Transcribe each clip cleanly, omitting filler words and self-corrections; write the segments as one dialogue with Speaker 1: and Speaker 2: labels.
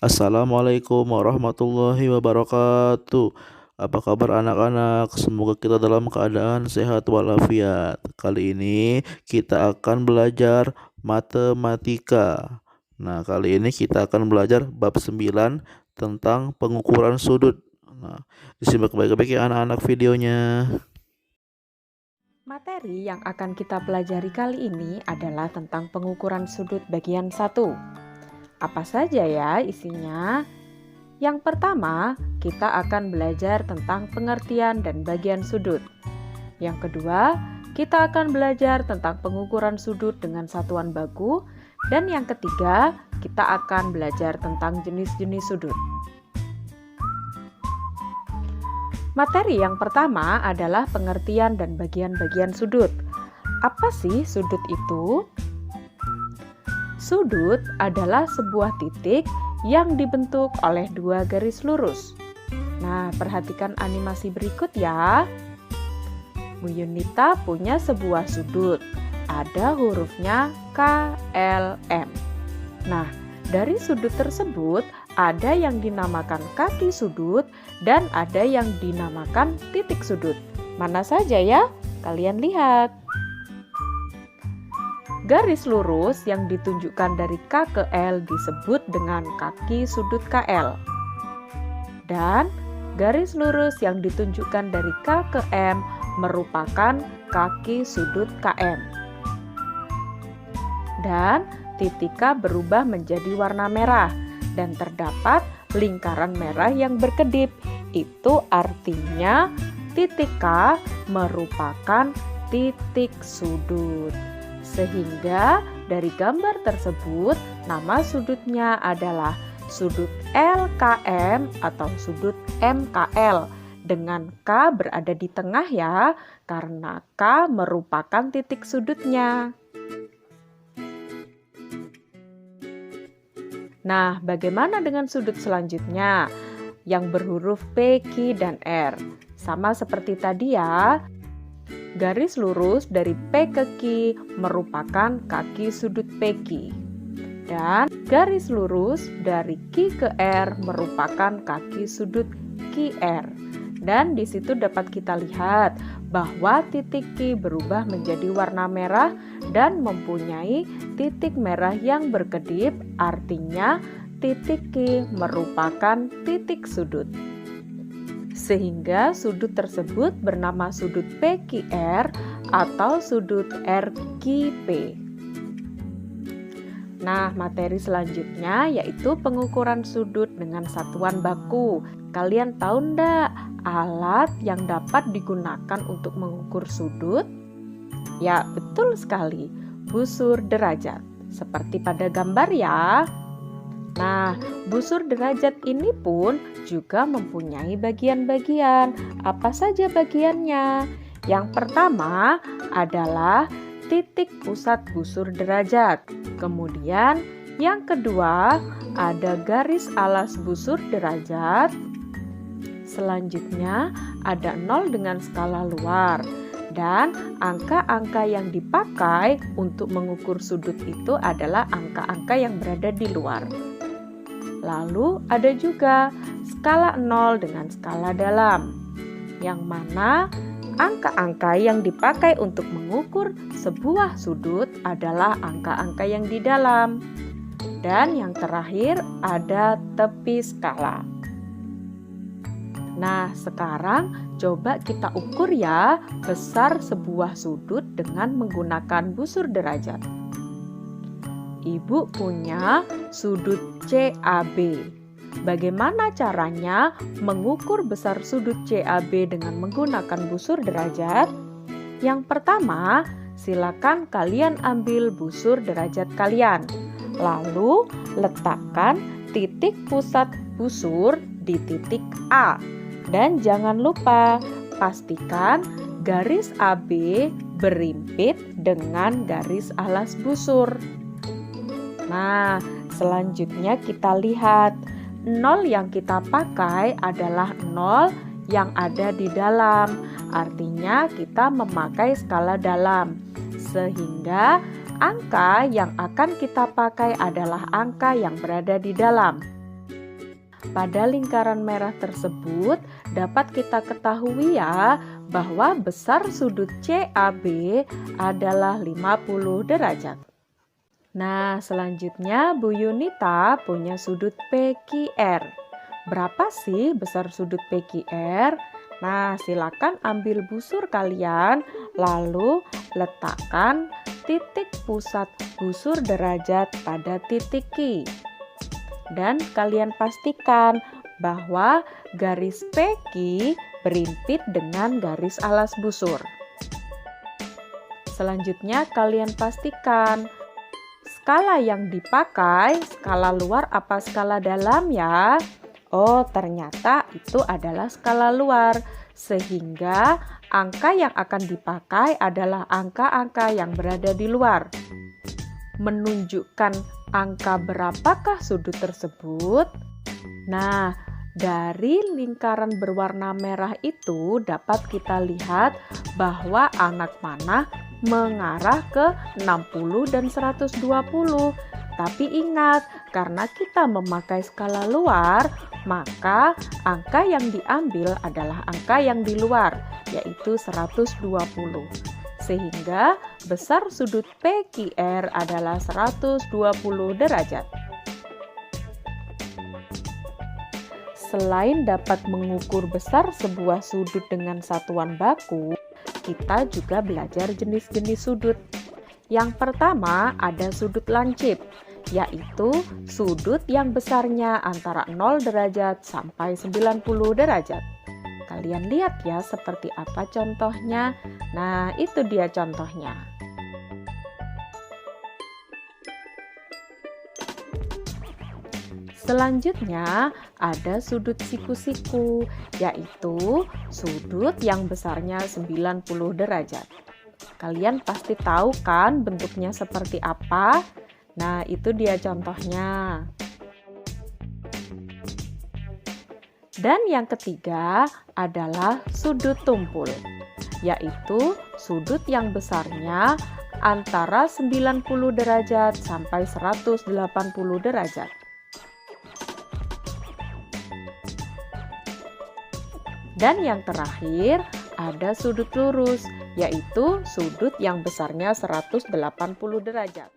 Speaker 1: Assalamualaikum warahmatullahi wabarakatuh. Apa kabar anak-anak? Semoga kita dalam keadaan sehat walafiat. Kali ini kita akan belajar matematika. Nah, kali ini kita akan belajar bab 9 tentang pengukuran sudut. Nah, disimak baik-baik ya anak-anak videonya.
Speaker 2: Materi yang akan kita pelajari kali ini adalah tentang pengukuran sudut bagian 1. Apa saja ya isinya? Yang pertama, kita akan belajar tentang pengertian dan bagian sudut. Yang kedua, kita akan belajar tentang pengukuran sudut dengan satuan baku. Dan yang ketiga, kita akan belajar tentang jenis-jenis sudut. Materi yang pertama adalah pengertian dan bagian-bagian sudut. Apa sih sudut itu? Sudut adalah sebuah titik yang dibentuk oleh dua garis lurus. Nah, perhatikan animasi berikut ya. Bu Yunita punya sebuah sudut. Ada hurufnya KLM. Nah, dari sudut tersebut ada yang dinamakan kaki sudut dan ada yang dinamakan titik sudut. Mana saja ya? Kalian lihat. Garis lurus yang ditunjukkan dari K ke L disebut dengan kaki sudut KL. Dan garis lurus yang ditunjukkan dari K ke M merupakan kaki sudut KM. Dan titik K berubah menjadi warna merah dan terdapat lingkaran merah yang berkedip. Itu artinya titik K merupakan titik sudut. Sehingga dari gambar tersebut nama sudutnya adalah sudut LKM atau sudut MKL dengan K berada di tengah ya, karena K merupakan titik sudutnya. Nah, bagaimana dengan sudut selanjutnya yang berhuruf P, Q, dan R? Sama seperti tadi ya. Garis lurus dari P ke Q merupakan kaki sudut PQ. Dan garis lurus dari Q ke R merupakan kaki sudut QR. Dan di situ dapat kita lihat bahwa titik Q berubah menjadi warna merah dan mempunyai titik merah yang berkedip, artinya titik Q merupakan titik sudut. Sehingga sudut tersebut bernama sudut PQR atau sudut RQP. Nah, materi selanjutnya yaitu pengukuran sudut dengan satuan baku. Kalian tahu enggak alat yang dapat digunakan untuk mengukur sudut? Ya, betul sekali, busur derajat. Seperti pada gambar ya. Nah, busur derajat ini pun juga mempunyai bagian-bagian. Apa saja bagiannya? Yang pertama adalah titik pusat busur derajat. Kemudian yang kedua ada garis alas busur derajat. Selanjutnya ada 0 dengan skala luar. Dan angka-angka yang dipakai untuk mengukur sudut itu adalah angka-angka yang berada di luar. Lalu ada juga skala 0 dengan skala dalam, yang mana angka-angka yang dipakai untuk mengukur sebuah sudut adalah angka-angka yang di dalam. Dan yang terakhir ada tepi skala. Nah, sekarang coba kita ukur ya besar sebuah sudut dengan menggunakan busur derajat. Ibu punya sudut CAB. Bagaimana caranya mengukur besar sudut CAB dengan menggunakan busur derajat? Yang pertama, silakan kalian ambil busur derajat kalian. Lalu letakkan titik pusat busur di titik A. Dan jangan lupa pastikan garis AB berimpit dengan garis alas busur. Nah, selanjutnya kita lihat 0 yang kita pakai adalah 0 yang ada di dalam. Artinya kita memakai skala dalam. Sehingga angka yang akan kita pakai adalah angka yang berada di dalam. Pada lingkaran merah tersebut dapat kita ketahui ya bahwa besar sudut CAB adalah 50 derajat. Nah, selanjutnya Bu Yunita punya sudut PQR. Berapa sih besar sudut PQR? Nah, silakan ambil busur kalian, lalu letakkan titik pusat busur derajat pada titik Q. Dan kalian pastikan bahwa garis PQ berimpit dengan garis alas busur. Selanjutnya kalian pastikan skala yang dipakai, skala luar apa skala dalam ya? Oh, ternyata itu adalah skala luar, sehingga angka yang akan dipakai adalah angka-angka yang berada di luar. Menunjukkan angka berapakah sudut tersebut? Nah, dari lingkaran berwarna merah itu dapat kita lihat bahwa anak panah mengarah ke 60 dan 120. Tapi ingat, karena kita memakai skala luar, maka angka yang diambil adalah angka yang di luar, yaitu 120. Sehingga besar sudut PQR adalah 120 derajat. Selain dapat mengukur besar sebuah sudut dengan satuan baku, kita juga belajar jenis-jenis sudut. Yang pertama ada sudut lancip, yaitu sudut yang besarnya antara 0 derajat sampai 90 derajat. Kalian lihat ya seperti apa contohnya. Nah, itu dia contohnya. Selanjutnya ada sudut siku-siku, yaitu sudut yang besarnya 90 derajat. Kalian pasti tahu kan bentuknya seperti apa? Nah, itu dia contohnya. Dan yang ketiga adalah sudut tumpul, yaitu sudut yang besarnya antara 90 derajat sampai 180 derajat. Dan yang terakhir ada sudut lurus, yaitu sudut yang besarnya 180 derajat.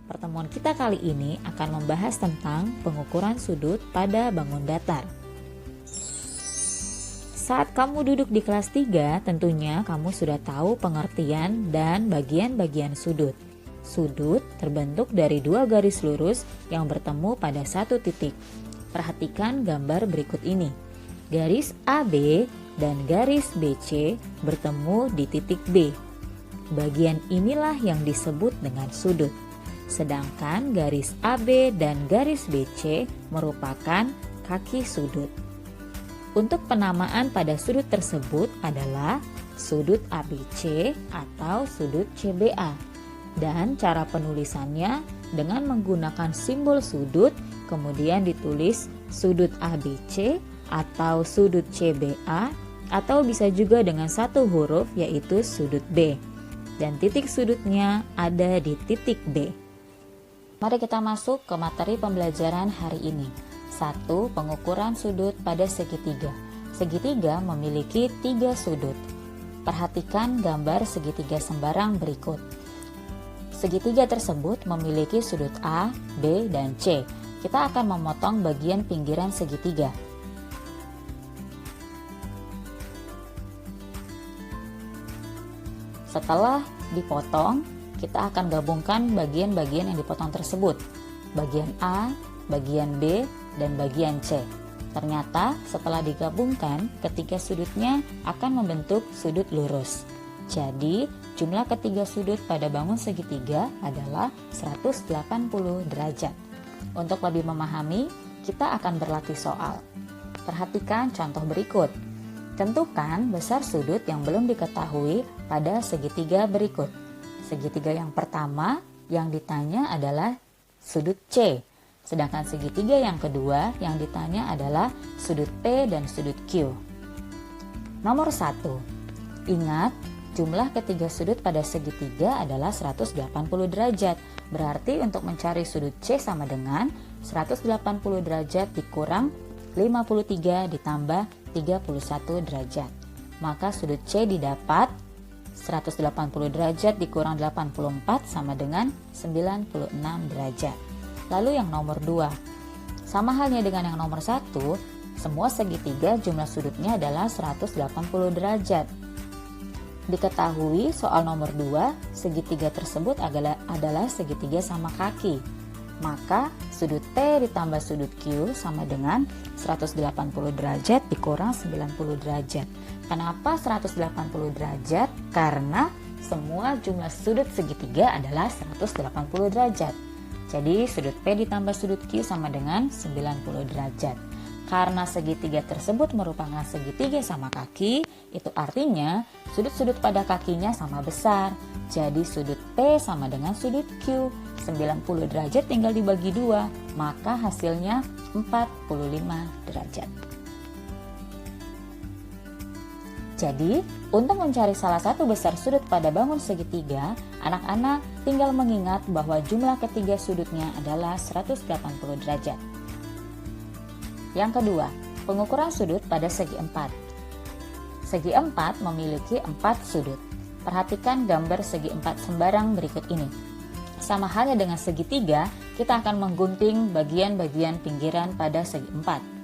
Speaker 3: Pertemuan kita kali ini akan membahas tentang pengukuran sudut pada bangun datar. Saat kamu duduk di kelas 3, tentunya kamu sudah tahu pengertian dan bagian-bagian sudut. Sudut terbentuk dari dua garis lurus yang bertemu pada satu titik. Perhatikan gambar berikut ini. Garis AB dan garis BC bertemu di titik B. Bagian inilah yang disebut dengan sudut. Sedangkan garis AB dan garis BC merupakan kaki sudut. Untuk penamaan pada sudut tersebut adalah sudut ABC atau sudut CBA. Dan cara penulisannya dengan menggunakan simbol sudut, kemudian ditulis sudut ABC atau sudut CBA, atau bisa juga dengan satu huruf yaitu sudut B. Dan titik sudutnya ada di titik B. Mari kita masuk ke materi pembelajaran hari ini. 1. Pengukuran sudut pada segitiga. Segitiga memiliki 3 sudut. Perhatikan gambar segitiga sembarang berikut. Segitiga tersebut memiliki sudut A, B, dan C. Kita akan memotong bagian pinggiran segitiga. Setelah dipotong, kita akan gabungkan bagian-bagian yang dipotong tersebut. Bagian A, bagian B, dan bagian C. Ternyata setelah digabungkan, ketiga sudutnya akan membentuk sudut lurus. Jadi, jumlah ketiga sudut pada bangun segitiga adalah 180 derajat. Untuk lebih memahami, kita akan berlatih soal. Perhatikan contoh berikut. Tentukan besar sudut yang belum diketahui pada segitiga berikut. Segitiga yang pertama yang ditanya adalah sudut C. Sedangkan segitiga yang kedua yang ditanya adalah sudut P dan sudut Q. Nomor 1. Ingat, jumlah ketiga sudut pada segitiga adalah 180 derajat. Berarti untuk mencari sudut C sama dengan 180 derajat dikurang 53 ditambah 31 derajat. Maka sudut C didapat 180 derajat dikurang 84 sama dengan 96 derajat. Lalu yang nomor 2. Sama halnya dengan yang nomor 1, semua segitiga jumlah sudutnya adalah 180 derajat. Diketahui soal nomor 2, segitiga tersebut adalah segitiga sama kaki. Maka sudut T ditambah sudut Q sama dengan 180 derajat dikurang 90 derajat. Kenapa 180 derajat? Karena semua jumlah sudut segitiga adalah 180 derajat. Jadi sudut P ditambah sudut Q sama dengan 90 derajat. Karena segitiga tersebut merupakan segitiga sama kaki, itu artinya sudut-sudut pada kakinya sama besar. Jadi sudut P sama dengan sudut Q. 90 derajat tinggal dibagi 2, maka hasilnya 45 derajat. Jadi, untuk mencari salah satu besar sudut pada bangun segitiga, anak-anak tinggal mengingat bahwa jumlah ketiga sudutnya adalah 180 derajat. Yang kedua, pengukuran sudut pada segi 4. Segi 4 memiliki 4 sudut. Perhatikan gambar segi 4 sembarang berikut ini. Sama halnya dengan segitiga, kita akan menggunting bagian-bagian pinggiran pada segi 4.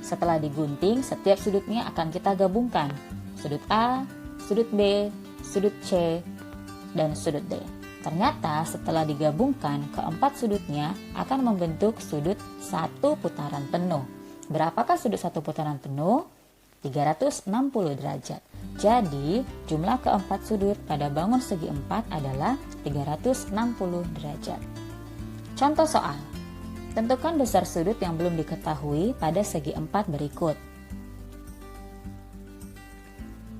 Speaker 3: Setelah digunting, setiap sudutnya akan kita gabungkan. Sudut A, sudut B, sudut C, dan sudut D. Ternyata setelah digabungkan, keempat sudutnya akan membentuk sudut satu putaran penuh. Berapakah sudut satu putaran penuh? 360 derajat. Jadi, jumlah keempat sudut pada bangun segi 4 adalah 360 derajat. Contoh soal. Tentukan besar sudut yang belum diketahui pada segi 4 berikut.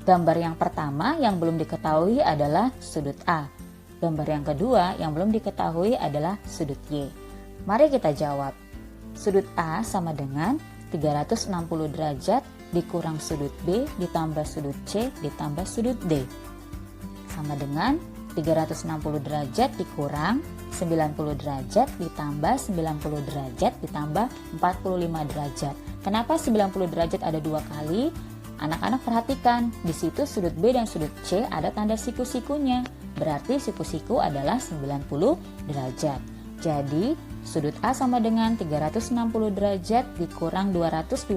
Speaker 3: Gambar yang pertama yang belum diketahui adalah sudut A. Gambar yang kedua yang belum diketahui adalah sudut Y. Mari kita jawab. Sudut A sama dengan 360 derajat dikurang sudut B ditambah sudut C ditambah sudut D. Sama dengan 360 derajat dikurang 90 derajat ditambah 90 derajat ditambah 45 derajat. Kenapa 90 derajat ada 2 kali? Anak-anak perhatikan, di situ sudut B dan sudut C ada tanda siku-sikunya. Berarti siku-siku adalah 90 derajat. Jadi, sudut A sama dengan 360 derajat dikurang 225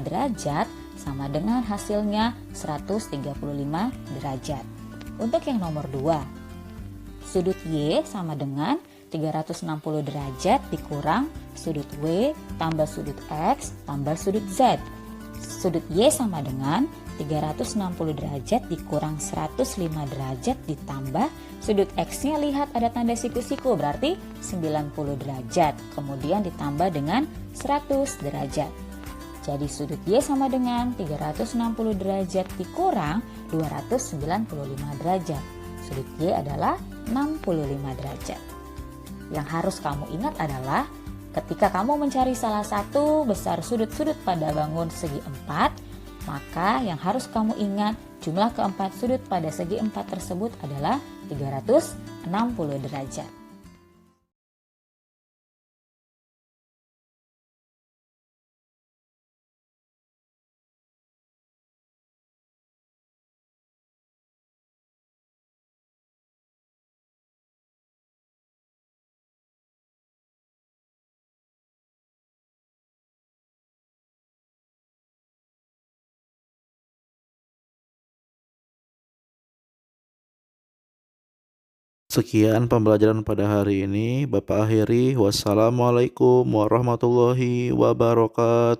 Speaker 3: derajat sama dengan hasilnya 135 derajat. Untuk yang nomor 2, sudut Y sama dengan 360 derajat dikurang sudut W tambah sudut X tambah sudut Z. Sudut Y sama dengan 360 derajat dikurang 105 derajat ditambah sudut X-nya lihat ada tanda siku-siku berarti 90 derajat. Kemudian ditambah dengan 100 derajat. Jadi sudut Y sama dengan 360 derajat dikurang 295 derajat. Sudut Y adalah 65 derajat. Yang harus kamu ingat adalah ketika kamu mencari salah satu besar sudut-sudut pada bangun segi 4, maka yang harus kamu ingat jumlah keempat sudut pada segi 4 tersebut adalah 360 derajat.
Speaker 1: Sekian pembelajaran pada hari ini. Bapak akhiri. Wassalamualaikum warahmatullahi wabarakatuh.